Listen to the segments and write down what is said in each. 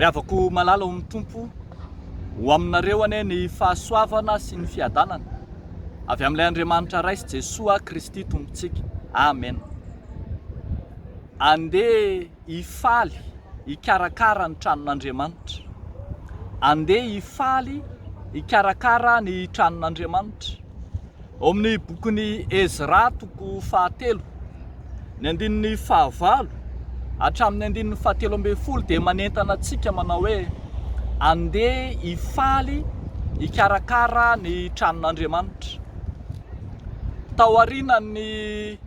Ry havako malala amin'ny tompo ho aminareo anie ny fahasoavana sy ny fiadanana avy amin'ilay Andriamanitra ray sy Jesoa Kristy tompontsika. Amen. Andeha hifaly hikarakara ny tranon'Andriamanitra. Andeha hifaly hikarakara ny tranon'Andriamanitra. Ao amin'ny bokin'ny Ezra toko 7 ny andininy 9 hatramin'ny andininy 17 dia manentana antsika manao hoe andeha hifaly hikarakara ny tranon'Andriamanitra. Tao aorianany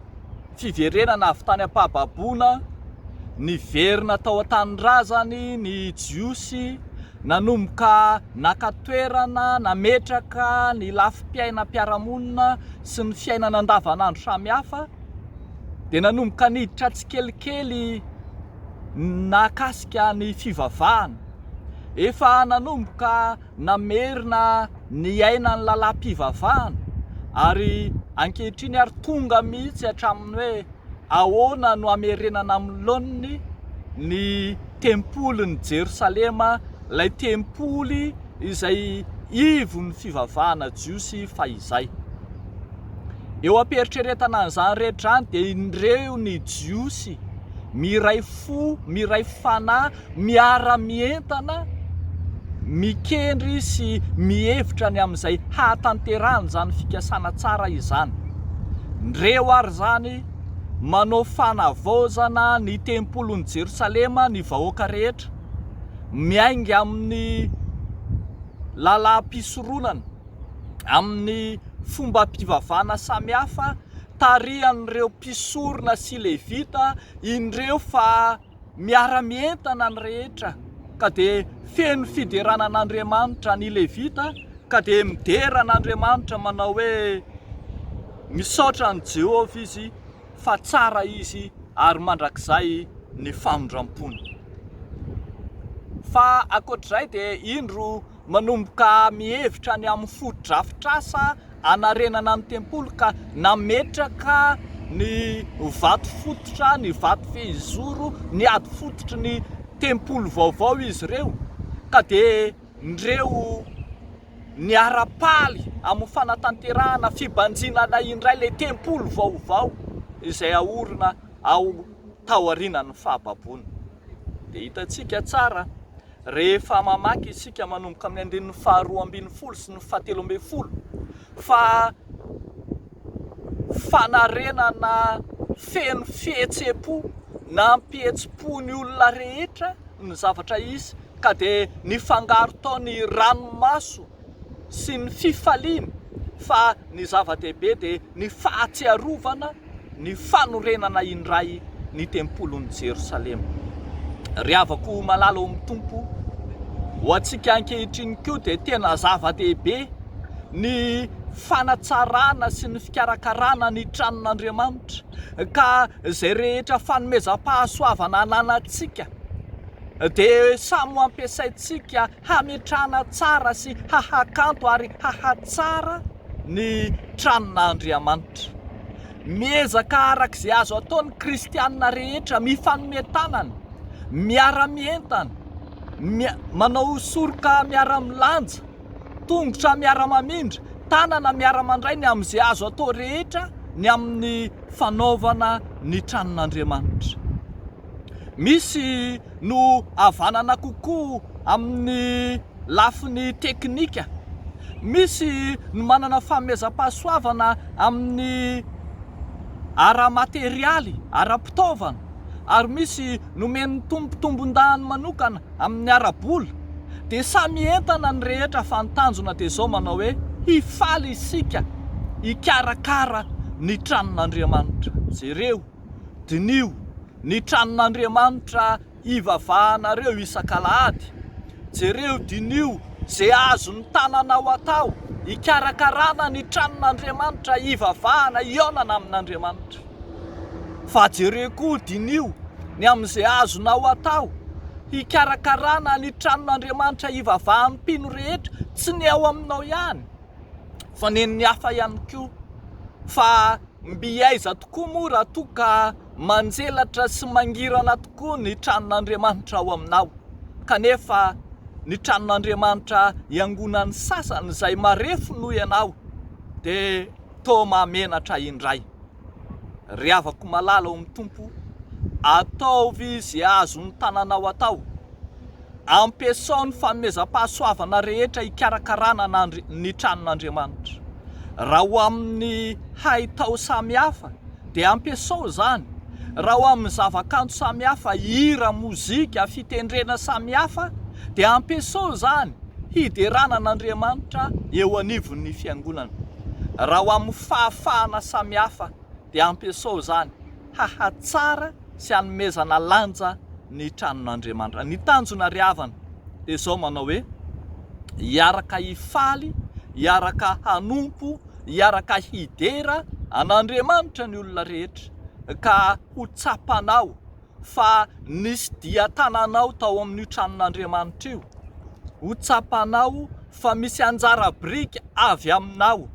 fiverenana avy tany am-pahababoana niverina tao an-tanindrazany ny jiosy, nanomboka naka-toerana nametraka ny lafim-piainam-piarahamonina sy ny fiainana andavanandro samihafa, dia nanomboka niditra tsikelikely nakasika ny fivavahana, efa nanomboka namerina ny ainan'ny lalam-pivavahana, ary ankehitriny ary tonga mihitsy hatramin'ny hoe ahoana no amerenana amin'ny laoniny ny tempolin'ny Jerosalema, ilay tempoly izay ivon'ny fivavahana jiosy fahizay. Eo am-peritreretana an'izany rehetra any dia indreo ny jiosy miray fo, miray fanahy, miara-mientana, mikendry sy mihevitra ny amin'izay hatanterahana izany fikasana tsara izany. Ndreo ary zany manao fanavaozana ny tempolin'ny Jerosalema ny vahoaka rehetra, miainga amin'ny lalam-pisoronana, amin'ny fomba mpivavahana samihafa, tarihan'ireo mpisorona sy levita, indreo fa miara-mientana ny rehetra, ka dia feno fideranan'Andriamanitra ny levita, ka dia mideran'Andriamanitra manao hoe misaotra ny Jehovah izy fa tsara izy ary mandrakizay ny famondram-pony. Fa ankoatr'izay dia indro manomboka mihevitra ny amin'ny foto-drafitrasa anarenana ny tempoly ka nametraka ny vato fototra, ny vato fehizoro, ny ady fototry ny tempoly vaovao izy ireo, ka dia ndreo niara-paly amin'ny fanatanterahana fibanjinana indray ilay tempoly vaovao izay ahorona ao tao aorianan'ny fahababoana. Dia hitantsika tsara rehefa mamaky isika manomboka amin'ny andininy 12 sy ny 17 fa fanarenana feno fihetsem-po na mpihetsi-po ny olona rehetra ny zavatra izy, ka dia ny fangaro tao ny ranomaso sy ny fifaliana, fa ny zava-dehibe dia ny fahatsiarovana, ny fanorenana indray ny tempolin'ny Jerosalema. Ry havako malala ao amin'ny tompo, ho antsika ankehitriny koa dia tena zava-dehibe ny fanatsarana sy ny fikarakarana ny tranon'Andriamanitra, ka izay rehetra fanomezam-pahasoavana ananantsika dia samy ampiasaintsika hametrahana tsara sy hahakanto ary hahatsara ny tranon'Andriamanitra. Miezaka arak'izay azo ataon'ny kristianina rehetra mifanome tanana, miara-mientana, manao soroka miara-milanja, tongotra miara-mamindra, tanana miara-mandray ny amin'izay azo atao rehetra ny amin'ny fanaovana ny tranon'Andriamanitra. Misy no havanana kokoa amin'ny lafiny teknika, misy no manana fanomezam-pahasoavana amin'ny ara-materialy, ara-pitaovana, ary misy nomeny tombotombon-dahany manokana amin'ny ara-bola. Dia samy entana ny rehetra fa ny tanjona dia izao manao hoe hifaly isika hikarakara ny tranon'Andriamanitra. Jereo dinio ny tranon'Andriamanitra hivavahanareo isan-kalahady. Jereo dinio izay azony tananao atao hikarakarana ny tranon'Andriamanitra hivavahana hionana amin'Andriamanitra. Fa jereo koa dinio ny amin'izay azonao atao hikarakarana ny tranon'Andriamanitra hivavahan'ny mpino rehetra, tsy ny ao aminao ihany fa ny hafa ihany koa. Fa mbiaiza tokoa moa raha toa ka manjelatra sy mangirana tokoa ny tranon'Andriamanitra ao aminao. kanefa ny tranon'Andriamanitra iangonan'ny sasany izay marefo noho ianao dia toa mamenatra indray. Ry havako malala ao amin'ny Tompo, ataovy izay azony tananao atao, ampiasao ny fanomezam-pahasoavana rehetra hikarakarana ny tranon'Andriamanitra. Raha ho amin'ny haitao samihafa dia ampiasao izany. Raha ho amin'ny zavakanto samihafa, hira, mozika, fitendrena samihafa dia ampiasao izany hiderana an'Andriamanitra eo anivon'ny fiangonana. Raha ho amin'ny fahafahana samihafa dia ampiasao izany hahatsara sy hanomezana lanja ny tranon'Andriamanitra. Ny tanjona ry havana dia izao manao hoe hiaraka hifaly, hiaraka hanompo, hiaraka hidera an'Andriamanitra ny olona rehetra, ka ho tsapanao fa nisy dia tananao tao amin'ny tranon'Andriamanitra io. Ho tsapanao fa misy anjara biriky avy aminao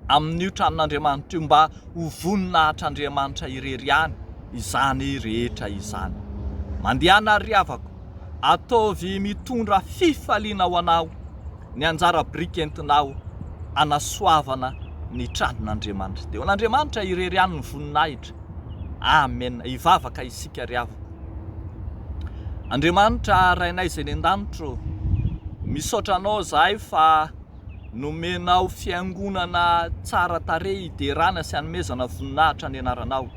amin'io tranon'Andriamanitra io mba ho voninahitr'Andriamanitra irery ihany izany rehetra izany. Mandehana ry havako, ataovy mitondra fifaliana ho anao ny anjara biriky entinao anasoavana ny tranon'Andriamanitra. Dia n'Andriamanitra irery ihany ny voninahitra. Amen. Hivavaka isika ry havako. Andriamanitra rainay izay ny an-danitro, misaotra anao zahay fa nomenao fiangonana tsara tarehy hiderana sy hanomezana voninahitra ny anaranao.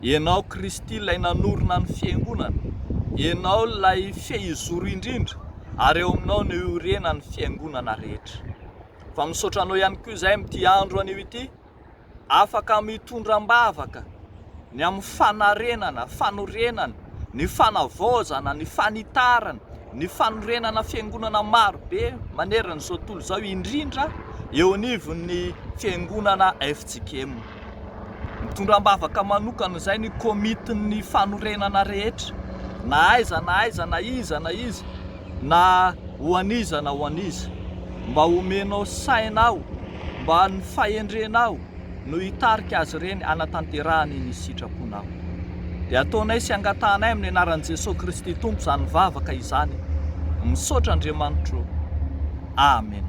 Ianao Kristy ilay nanorina ny fiangonana, ianao ilay fehizoro indrindra, ary eo aminao no iorena ny fiangonana rehetra. Fa misaotra anao ihany koa izahay amin'ity andro anio ity, afaka mitondram-bavaka ny amin'ny fanarenana, fanorenana, ny fanavaozana, ny fanitarana, ny fanorenana fiangonana maro be manerana izao tontolo izao, indrindra eo anivon'ny fiangonana FJKM. Mitondram-bavaka manokana izay ny komitin'ny fanorenana rehetra, na aiza na aiza, na iza na iza, na ho aniza na ho aniza, mba homenao sainao, mba ny fahendrenao no hitarika azy ireny anatanterahany ny sitraponao. Dia ataonay sy angatanay amin'ny anaran'i Jesosy Kristy Tompo izany vavaka izany. Misaotra Andriamanitra. Amen.